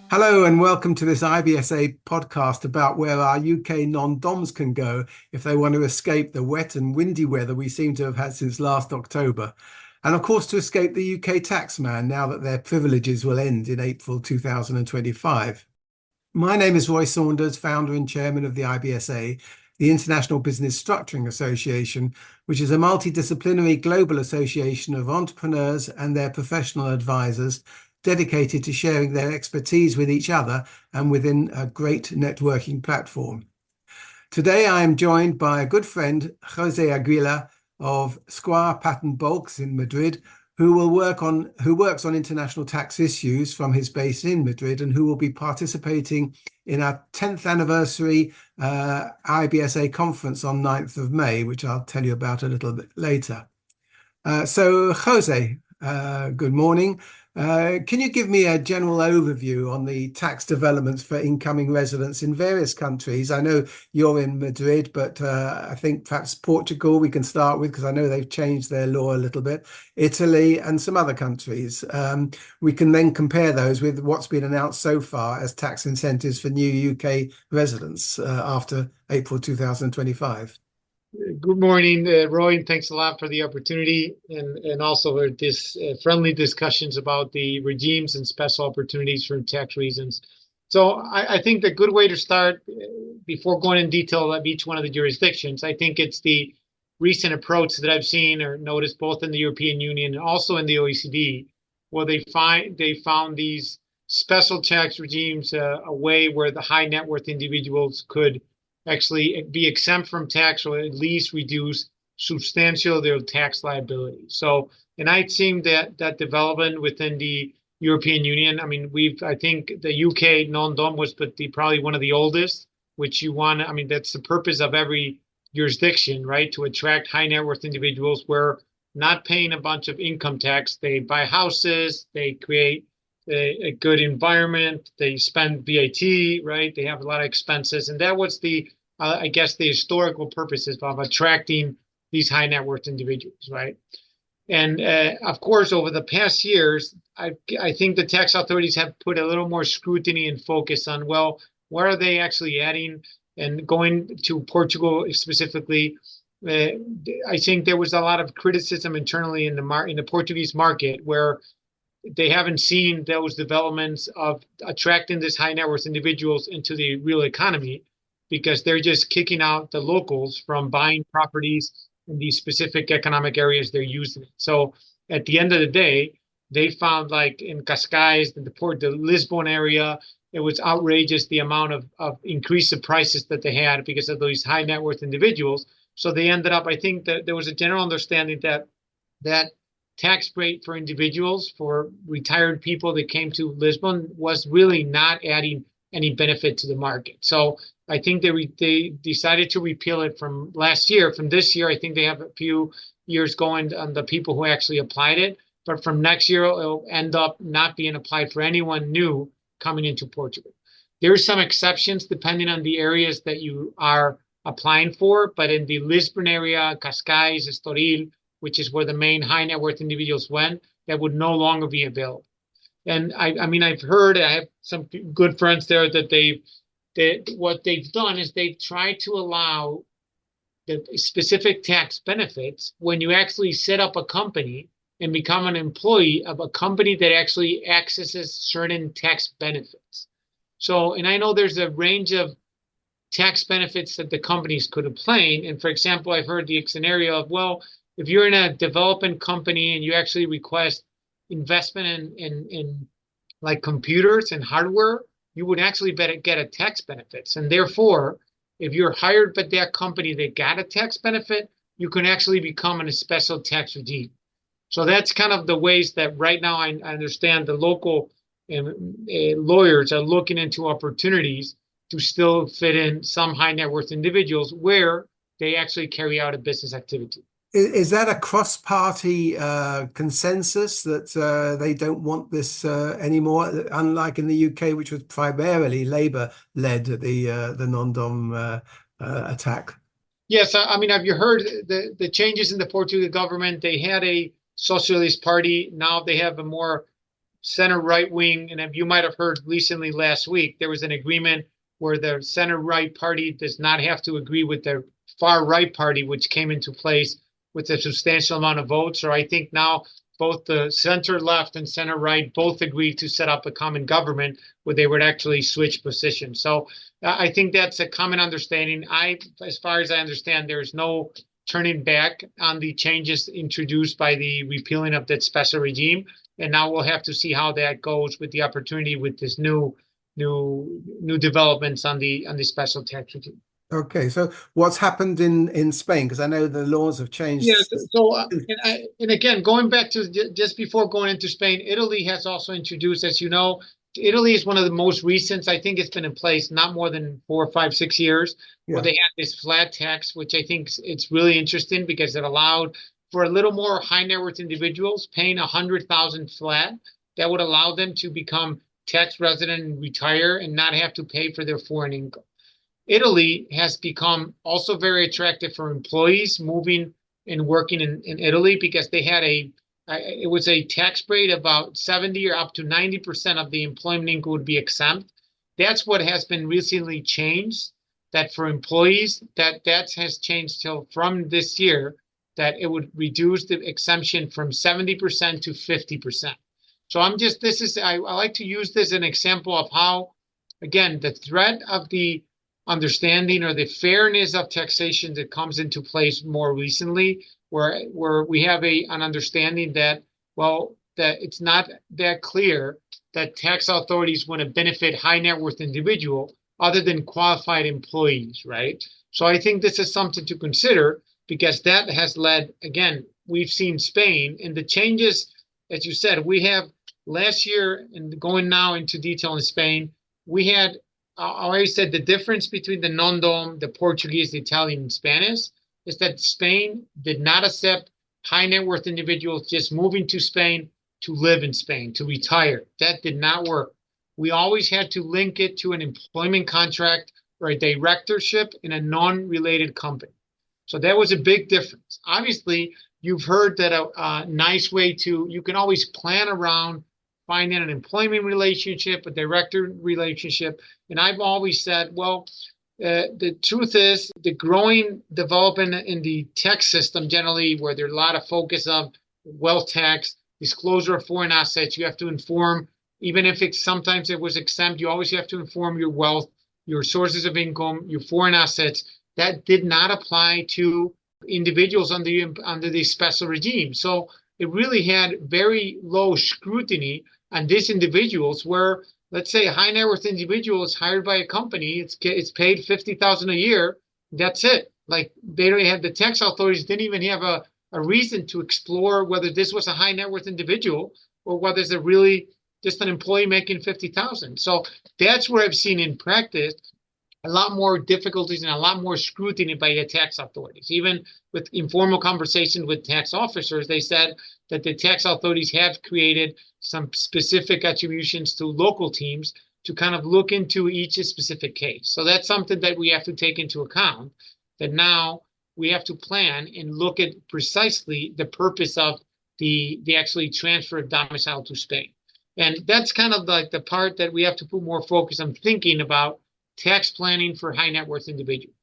Hello and welcome to this IBSA podcast about where our UK non-DOMs can go if they want to escape the wet and windy weather we seem to have had since last October. And of course, to escape the UK taxman now that their privileges will end in April 2025. My name is Roy Saunders, founder and chairman of the IBSA, the International Business Structuring Association, which is a multidisciplinary global association of entrepreneurs and their professional advisors dedicated to sharing their expertise with each other and within a great networking platform. Today, I am joined by a good friend, José Aguila of Square Pattern Bulks in Madrid, who works on international tax issues from his base in Madrid, and who will be participating in our 10th anniversary IBSA conference on 9th of May, which I'll tell you about a little bit later. So, Jose, good morning. Can you give me a general overview on the tax developments for incoming residents in various countries? I know you're in Madrid, but I think perhaps Portugal we can start with, because I know they've changed their law a little bit, Italy and some other countries. We can then compare those with what's been announced so far as tax incentives for new UK residents after April 2025. Good morning, Roy, and thanks a lot for the opportunity and also for this friendly discussions about the regimes and special opportunities for tax reasons. So I think the good way to start, before going in detail of each one of the jurisdictions, I think it's the recent approach that I've seen or noticed both in the European Union and also in the OECD, where they found these special tax regimes a way where the high net worth individuals could actually be exempt from tax or at least reduce substantial their tax liability. So, and I've seen that development within the European Union. I mean, I think the UK non-dom was probably one of the oldest, which that's the purpose of every jurisdiction, right? To attract high net worth individuals where not paying a bunch of income tax, they buy houses, they create a good environment, they spend VAT, right? They have a lot of expenses. And that was I guess the historical purposes of attracting these high net worth individuals, right? And of course, over the past years, I think the tax authorities have put a little more scrutiny and focus on, well, what are they actually adding? And going to Portugal specifically, I think there was a lot of criticism internally in the Portuguese market where they haven't seen those developments of attracting these high net worth individuals into the real economy, because they're just kicking out the locals from buying properties in these specific economic areas they're using it. So at the end of the day, they found, like in Cascais, the Lisbon area, it was outrageous the amount of increase of prices that they had because of those high net worth individuals. So they ended up, I think that there was a general understanding that tax rate for individuals, for retired people that came to Lisbon, was really not adding any benefit to the market. So I think they decided to repeal it from last year. From this year, I think they have a few years going on the people who actually applied it. But from next year, it'll end up not being applied for anyone new coming into Portugal. There are some exceptions depending on the areas that you are applying for. But in the Lisbon area, Cascais, Estoril, which is where the main high net worth individuals went, that would no longer be available. And I've heard, I have some good friends there that what they've done is they've tried to allow the specific tax benefits when you actually set up a company and become an employee of a company that actually accesses certain tax benefits. So, and I know there's a range of tax benefits that the companies could obtain. And for example, I've heard the scenario of, well, if you're in a development company and you actually request investment in like computers and hardware, you would actually get a tax benefits. And therefore, if you're hired by that company that got a tax benefit, you can actually become in a special tax regime. So that's kind of the ways that right now I understand the local lawyers are looking into opportunities to still fit in some high net worth individuals where they actually carry out a business activity. Is that a cross-party consensus that they don't want this anymore, unlike in the UK, which was primarily Labour-led, the non-dom attack? Yes, I mean, have you heard the changes in the Portuguese government? They had a socialist party. Now they have a more center right wing, and you might have heard recently last week, there was an agreement where the center right party does not have to agree with the far right party, which came into place with a substantial amount of votes. Or I think now both the center left and center right both agreed to set up a common government where they would actually switch positions. So I think that's a common understanding. As far as I understand, there's no turning back on the changes introduced by the repealing of that special regime. And now we'll have to see how that goes with the opportunity with this new developments on the special tax regime. Okay, so what's happened in Spain? Because I know the laws have changed. Yeah, so and again, going back to just before going into Spain, Italy has also introduced, as you know, Italy is one of the most recent. I think it's been in place not more than 4, 5, 6 years, where they had this flat tax, which I think it's really interesting because it allowed for a little more high net worth individuals paying 100,000 flat. That would allow them to become tax resident and retire and not have to pay for their foreign income. Italy has become also very attractive for employees moving and working in Italy because they had it was a tax rate about 70 or up to 90% of the employment income would be exempt. That's what has been recently changed, that for employees, that has changed till from this year, that it would reduce the exemption from 70% to 50%. So I like to use this as an example of how, again, the threat of the understanding or the fairness of taxation that comes into place more recently, where we have an understanding that, well, that it's not that clear that tax authorities want to benefit high net worth individual other than qualified employees, right? So I think this is something to consider because that has led, again, we've seen Spain and the changes, as you said, we have last year and going now into detail in Spain, we had I always said the difference between the non-dom, the Portuguese, the Italian, and Spanish is that Spain did not accept high net worth individuals just moving to Spain to live in Spain, to retire. That did not work. We always had to link it to an employment contract or a directorship in a non-related company. So that was a big difference. Obviously, you've heard that a nice way you can always plan around finding an employment relationship, a director relationship. And I've always said, well, the truth is the growing development in the tax system generally, where there's a lot of focus of wealth tax, disclosure of foreign assets, you have to inform, even if sometimes it was exempt, you always have to inform your wealth, your sources of income, your foreign assets. That did not apply to individuals under the special regime. So it really had very low scrutiny on these individuals where, let's say, a high net worth individual is hired by a company, it's paid $50,000 a year. That's it. Like they don't have the tax authorities didn't even have a reason to explore whether this was a high net worth individual or whether it's really just an employee making $50,000. So that's where I've seen in practice a lot more difficulties and a lot more scrutiny by the tax authorities. Even with informal conversations with tax officers, they said that the tax authorities have created some specific attributions to local teams to kind of look into each specific case. So that's something that we have to take into account, that now we have to plan and look at precisely the purpose of the actually transfer of domicile to Spain. And that's kind of like the part that we have to put more focus on thinking about tax planning for high net worth individuals.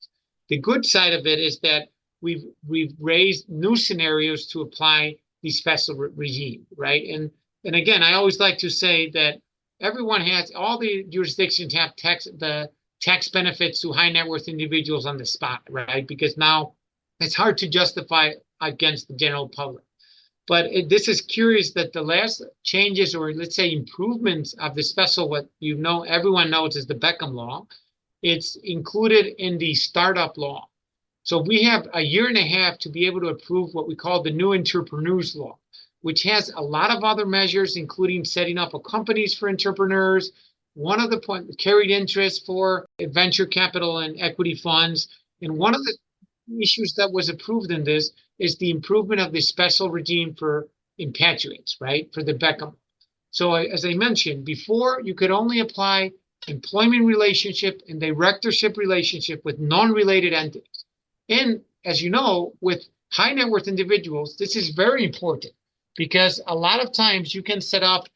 The good side of it is that we've raised new scenarios to apply the special regime, right? And again, I always like to say that all the jurisdictions have the tax benefits to high net worth individuals on the spot, right? Because now it's hard to justify against the general public. But this is curious that the last changes, or let's say improvements of the special, what everyone knows is the Beckham law, it's included in the startup law. So we have a year and a half to be able to approve what we call the new entrepreneurs law, which has a lot of other measures, including setting up companies for entrepreneurs, one of the carried interest for venture capital and equity funds. And one of the issues that was approved in this is the improvement of the special regime for expatriates, right, for the Beckham. So as I mentioned before, you could only apply employment relationship and directorship relationship with non-related entities. And as you know, with high net worth individuals, this is very important because a lot of times you can set up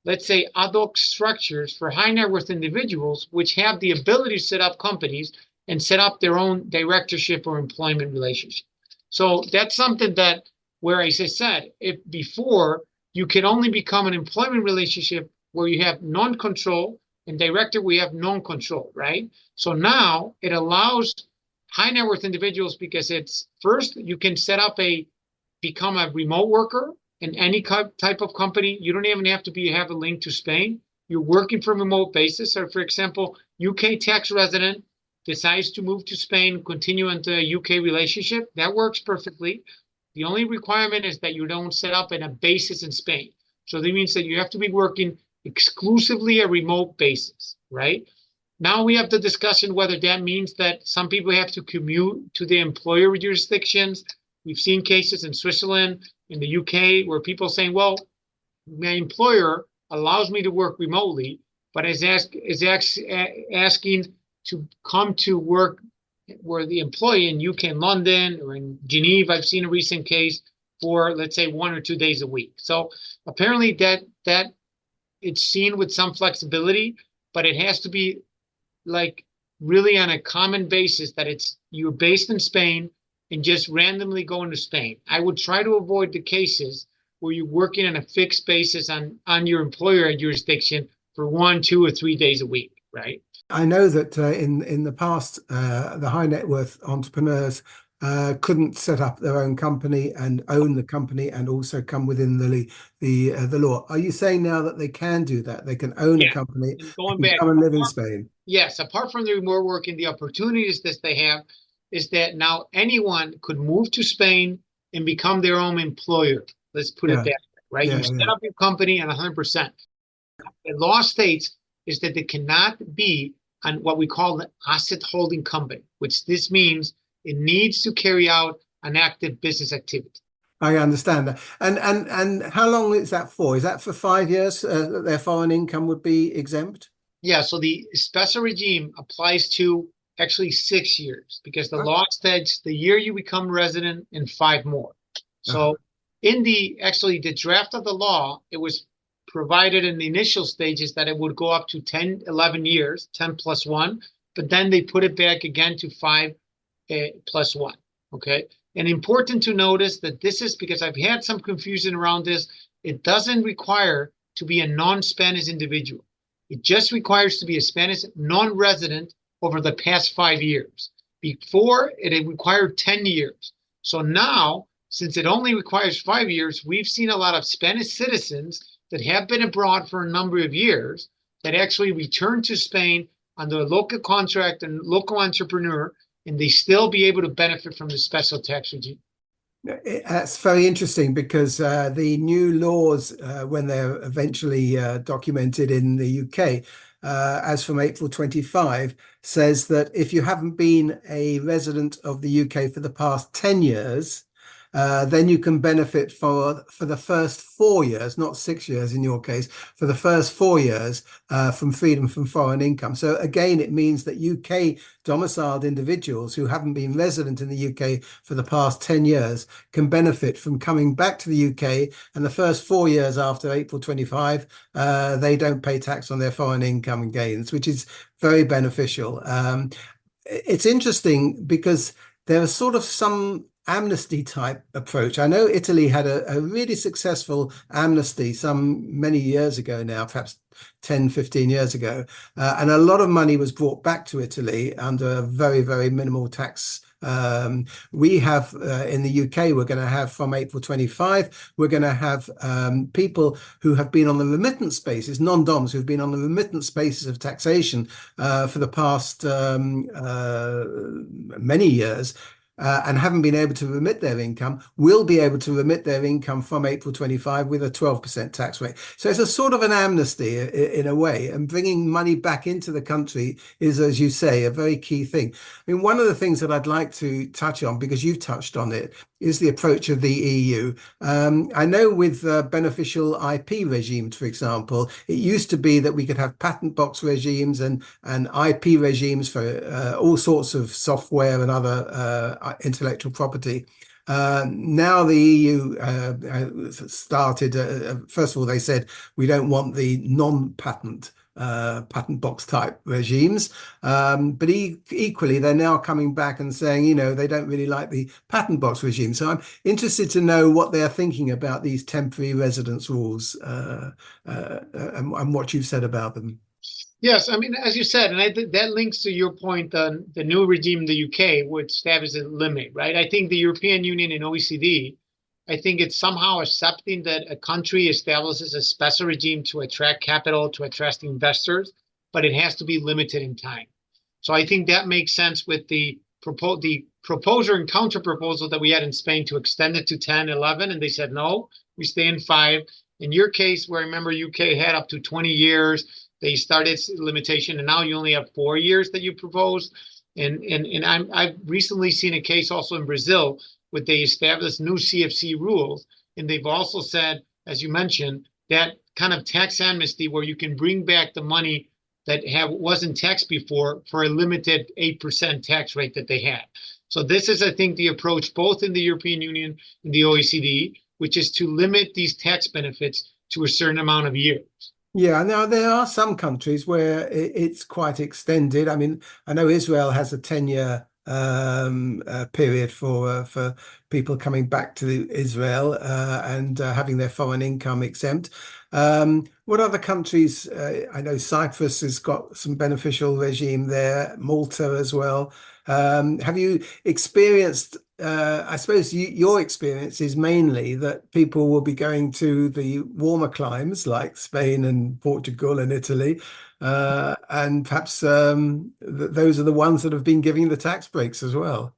let's say, ad hoc structures for high net worth individuals, which have the ability to set up companies and set up their own directorship or employment relationship. So that's something that, where, as I said, if before you can only become an employment relationship where you have non-control, and director we have non-control, right? So now it allows high net worth individuals, because it's first you can set up become a remote worker in any type of company. You don't even have to have a link to Spain. You're working from a remote basis. So for example, UK tax resident decides to move to Spain, continue into a UK relationship, that works perfectly. The only requirement is that you don't set up in a basis in Spain. So that means that you have to be working exclusively a remote basis, right? Now we have the discussion whether that means that some people have to commute to the employer jurisdictions. We've seen cases in Switzerland, in the UK, where people are saying, well, my employer allows me to work remotely, but is asking to come to work where the employee in UK and London or in Geneva, I've seen a recent case, for, let's say, 1 or 2 days a week. So apparently that it's seen with some flexibility, but it has to be like really on a common basis, that you're based in Spain and just randomly going to Spain. I would try to avoid the cases where you're working on a fixed basis on your employer jurisdiction for 1, 2, or 3 days a week, right? I know that in the past, the high net worth entrepreneurs couldn't set up their own company and own the company and also come within the law. Are you saying now that they can do that? They can own a company and come and live in Spain? Yes, apart from the remote working, the opportunities that they have is that now anyone could move to Spain and become their own employer. Let's put it that way, right? You set up your company and 100%. The law states is that they cannot be on what we call the asset holding company, which this means it needs to carry out an active business activity. I understand that. And how long is that for? Is that for 5 years that their foreign income would be exempt? Yeah, so the special regime applies to actually 6 years, because the law states the year you become resident and 5 more. So in the draft of the law, it was provided in the initial stages that it would go up to 10, 11 years, 10 plus 1, but then they put it back again to 5 plus 1, okay? And important to notice that this is because I've had some confusion around this. It doesn't require to be a non-Spanish individual. It just requires to be a Spanish non-resident over the past 5 years. Before, it required 10 years. So now, since it only requires 5 years, we've seen a lot of Spanish citizens that have been abroad for a number of years that actually return to Spain under a local contract and local entrepreneur, and they still be able to benefit from the special tax regime. That's very interesting, because the new laws, when they're eventually documented in the UK, as from April 25, says that if you haven't been a resident of the UK for the past 10 years, then you can benefit for the first 4 years, not 6 years in your case, for the first 4 years from freedom from foreign income. So again, it means that UK domiciled individuals who haven't been resident in the UK for the past 10 years can benefit from coming back to the UK, and the first 4 years after April 25, they don't pay tax on their foreign income and gains, which is very beneficial. It's interesting because there are sort of some amnesty type approach. I know Italy had a really successful amnesty many years ago now, perhaps 10, 15 years ago. And a lot of money was brought back to Italy under a very, very minimal tax. We have in the UK, we're going to have from April 25, we're going to have people who have been on the remittance basis, non-doms who've been on the remittance basis of taxation for the past many years. And haven't been able to remit their income, will be able to remit their income from April 25 with a 12% tax rate. So it's a sort of an amnesty in a way, and bringing money back into the country is, as you say, a very key thing. I mean, one of the things that I'd like to touch on, because you've touched on it, is the approach of the EU. I know with beneficial IP regimes, for example, it used to be that we could have patent box regimes and IP regimes for all sorts of software and other intellectual property. Now the EU started, first of all, they said we don't want the non-patent patent box type regimes. But equally, they're now coming back and saying, they don't really like the patent box regime. So I'm interested to know what they're thinking about these temporary residence rules and what you've said about them. Yes, I mean, as you said, and that links to your point on the new regime in the UK, which establishes a limit, right? I think the European Union and OECD, I think it's somehow accepting that a country establishes a special regime to attract capital, to attract investors, but it has to be limited in time. So I think that makes sense with the proposer and counter proposal that we had in Spain to extend it to 10, 11, and they said, no, we stay in 5. In your case, where I remember UK had up to 20 years, they started limitation, and now you only have 4 years that you proposed. And I've recently seen a case also in Brazil where they established new CFC rules, and they've also said, as you mentioned, that kind of tax amnesty where you can bring back the money that wasn't taxed before for a limited 8% tax rate that they had. So this is, I think, the approach both in the European Union and the OECD, which is to limit these tax benefits to a certain amount of years. Yeah, now there are some countries where it's quite extended. I mean, I know Israel has a 10-year period for people coming back to Israel and having their foreign income exempt. What other countries? I know Cyprus has got some beneficial regime there, Malta as well. Have you experienced? I suppose your experience is mainly that people will be going to the warmer climes like Spain and Portugal and Italy, and perhaps those are the ones that have been giving the tax breaks as well.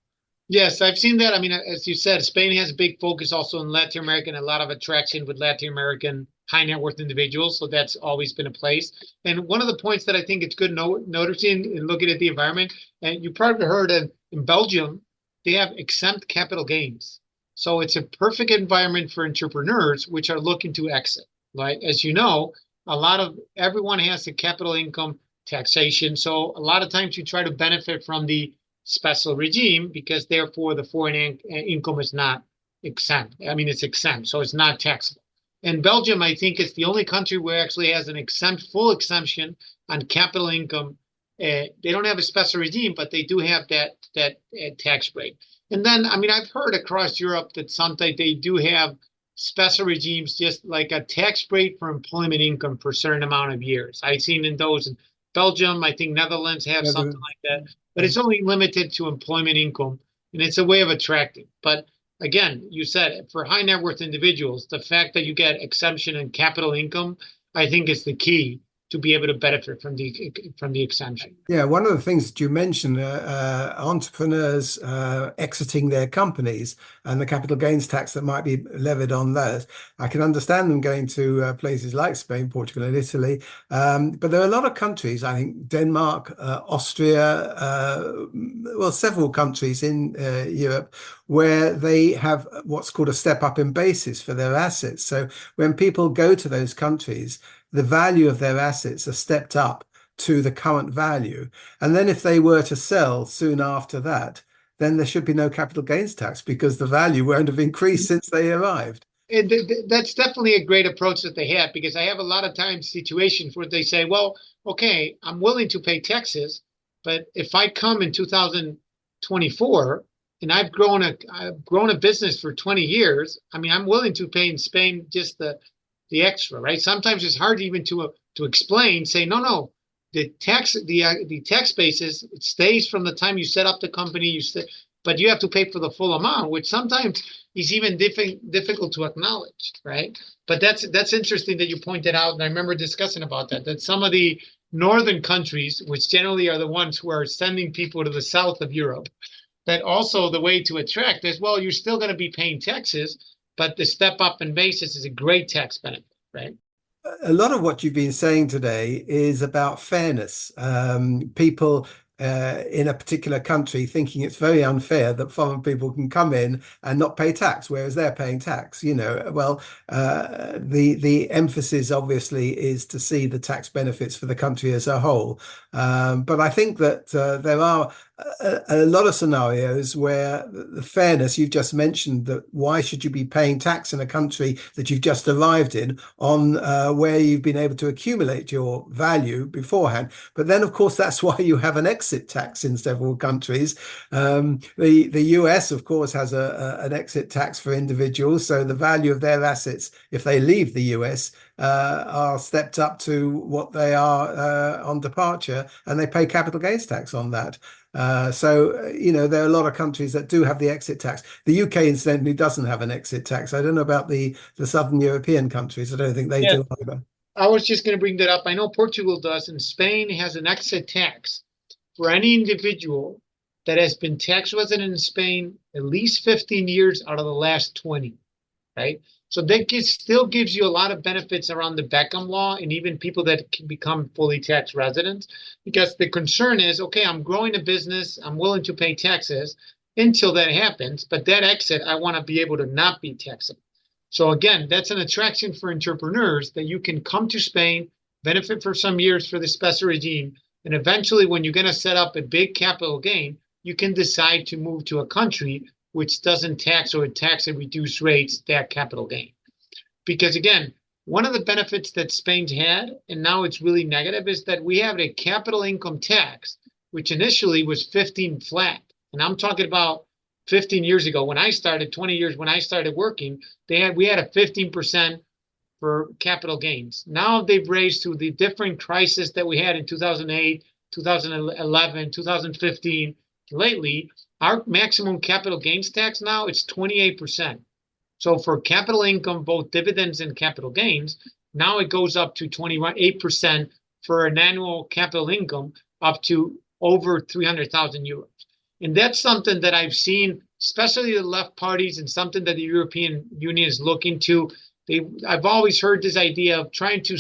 Yes, I've seen that. I mean, as you said, Spain has a big focus also in Latin America and a lot of attraction with Latin American high net worth individuals. So that's always been a place. And one of the points that I think it's good noticing and looking at the environment, and you probably heard in Belgium, they have exempt capital gains. So it's a perfect environment for entrepreneurs which are looking to exit. Right? As you know, everyone has the capital income taxation. So a lot of times you try to benefit from the special regime because therefore the foreign income is not exempt. I mean, it's exempt, so it's not taxable. And Belgium, I think, is the only country where actually has an full exemption on capital income. They don't have a special regime, but they do have that tax break. And then, I mean, I've heard across Europe that sometimes they do have special regimes, just like a tax break for employment income for a certain amount of years. I've seen in those in Belgium, I think Netherlands have something like that, but it's only limited to employment income, and it's a way of attracting. But again, you said for high net worth individuals, the fact that you get exemption in capital income, I think is the key to be able to benefit from the exemption. Yeah, one of the things that you mentioned, entrepreneurs exiting their companies and the capital gains tax that might be levied on those. I can understand them going to places like Spain, Portugal, and Italy. But there are a lot of countries, I think Denmark, Austria, well, several countries in Europe where they have what's called a step up in basis for their assets. So when people go to those countries, the value of their assets are stepped up to the current value. And then if they were to sell soon after that, then there should be no capital gains tax because the value won't have increased since they arrived. And that's definitely a great approach that they have, because I have a lot of times situations where they say, well, okay, I'm willing to pay taxes, but if I come in 2024 and I've grown a business for 20 years, I mean, I'm willing to pay in Spain just the extra, right? Sometimes it's hard even to explain, say, no, the tax basis, it stays from the time you set up the company, but you have to pay for the full amount, which sometimes is even difficult to acknowledge, right? But that's interesting that you pointed out, and I remember discussing about that some of the northern countries, which generally are the ones who are sending people to the south of Europe, that also the way to attract is, well, you're still going to be paying taxes, but the step up in basis is a great tax benefit, right? A lot of what you've been saying today is about fairness. People in a particular country, thinking it's very unfair that foreign people can come in and not pay tax, whereas they're paying tax. Well, the emphasis obviously is to see the tax benefits for the country as a whole. But I think that there are a lot of scenarios where the fairness you've just mentioned, that why should you be paying tax in a country that you've just arrived in on where you've been able to accumulate your value beforehand. But then, of course, that's why you have an exit tax in several countries. The US, of course, has an exit tax for individuals. So the value of their assets, if they leave the US, are stepped up to what they are on departure, and they pay capital gains tax on that. There are a lot of countries that do have the exit tax. The UK, incidentally, doesn't have an exit tax. I don't know about the Southern European countries. I don't think they do either. I was just going to bring that up. I know Portugal does, and Spain has an exit tax for any individual that has been tax resident in Spain at least 15 years out of the last 20, right? So that still gives you a lot of benefits around the Beckham law, and even people that can become fully tax residents, because the concern is, okay, I'm growing a business, I'm willing to pay taxes until that happens, but that exit, I want to be able to not be taxable. So again, that's an attraction for entrepreneurs, that you can come to Spain, benefit for some years for the special regime, and eventually when you're going to set up a big capital gain, you can decide to move to a country which doesn't tax or tax at reduced rates that capital gain. Because again, one of the benefits that Spain's had, and now it's really negative, is that we have a capital income tax, which initially was 15 flat. And I'm talking about 15 years ago when I started, 20 years when I started working, we had a 15% for capital gains. Now they've raised through the different crises that we had in 2008, 2011, 2015, lately, our maximum capital gains tax now, it's 28%. So for capital income, both dividends and capital gains, now it goes up to 28% for an annual capital income up to over 300,000 euros. And that's something that I've seen, especially the left parties, and something that the European Union is looking to. I've always heard this idea of trying to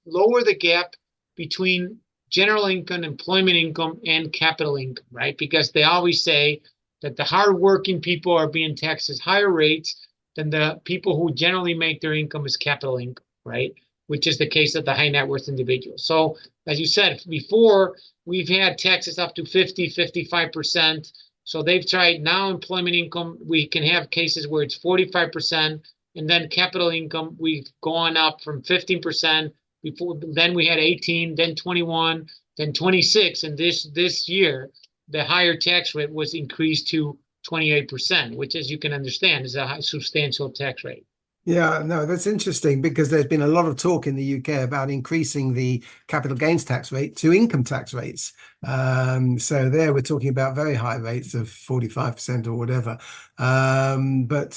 lower the gap between general income, employment income, and capital income, right? Because they always say that the hardworking people are being taxed at higher rates than the people who generally make their income as capital income, right? Which is the case of the high net worth individuals. So as you said before, we've had taxes up to 50, 55%. So they've tried now employment income. We can have cases where it's 45%. And then capital income, we've gone up from 15%. Before then we had 18, then 21, then 26, and this year the higher tax rate was increased to 28%, which, as you can understand, is a substantial tax rate. Yeah, no, that's interesting, because there's been a lot of talk in the UK about increasing the capital gains tax rate to income tax rates. So there we're talking about very high rates of 45% or whatever. But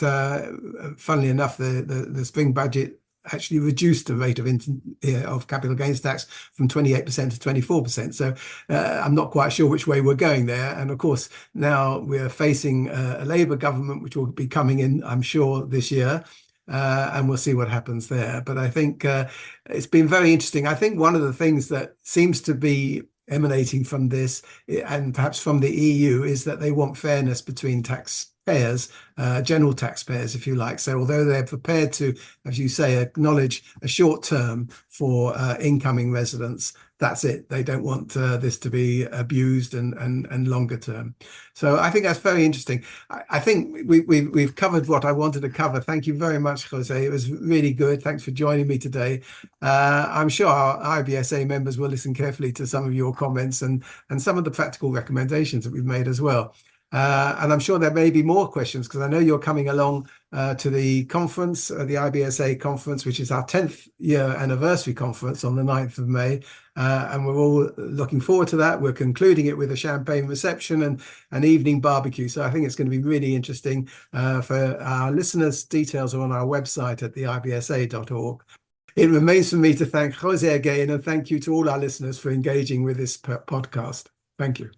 funnily enough, the spring budget actually reduced the rate of capital gains tax from 28% to 24%. So I'm not quite sure which way we're going there. And of course, now we're facing a Labour government, which will be coming in, I'm sure, this year. And we'll see what happens there. But I think it's been very interesting. I think one of the things that seems to be emanating from this, and perhaps from the EU, is that they want fairness between taxpayers, general taxpayers, if you like. So although they're prepared to, as you say, acknowledge a short term for incoming residents, that's it. They don't want this to be abused and longer term. So I think that's very interesting. I think we've covered what I wanted to cover. Thank you very much, Jose. It was really good. Thanks for joining me today. I'm sure our IBSA members will listen carefully to some of your comments and some of the practical recommendations that we've made as well. And I'm sure there may be more questions, because I know you're coming along to the conference, the IBSA conference, which is our 10th year anniversary conference on the 9th of May. And we're all looking forward to that. We're concluding it with a champagne reception and an evening barbecue. So I think it's going to be really interesting. For our listeners, details are on our website at theibsa.org. It remains for me to thank Jose again, and thank you to all our listeners for engaging with this podcast. Thank you.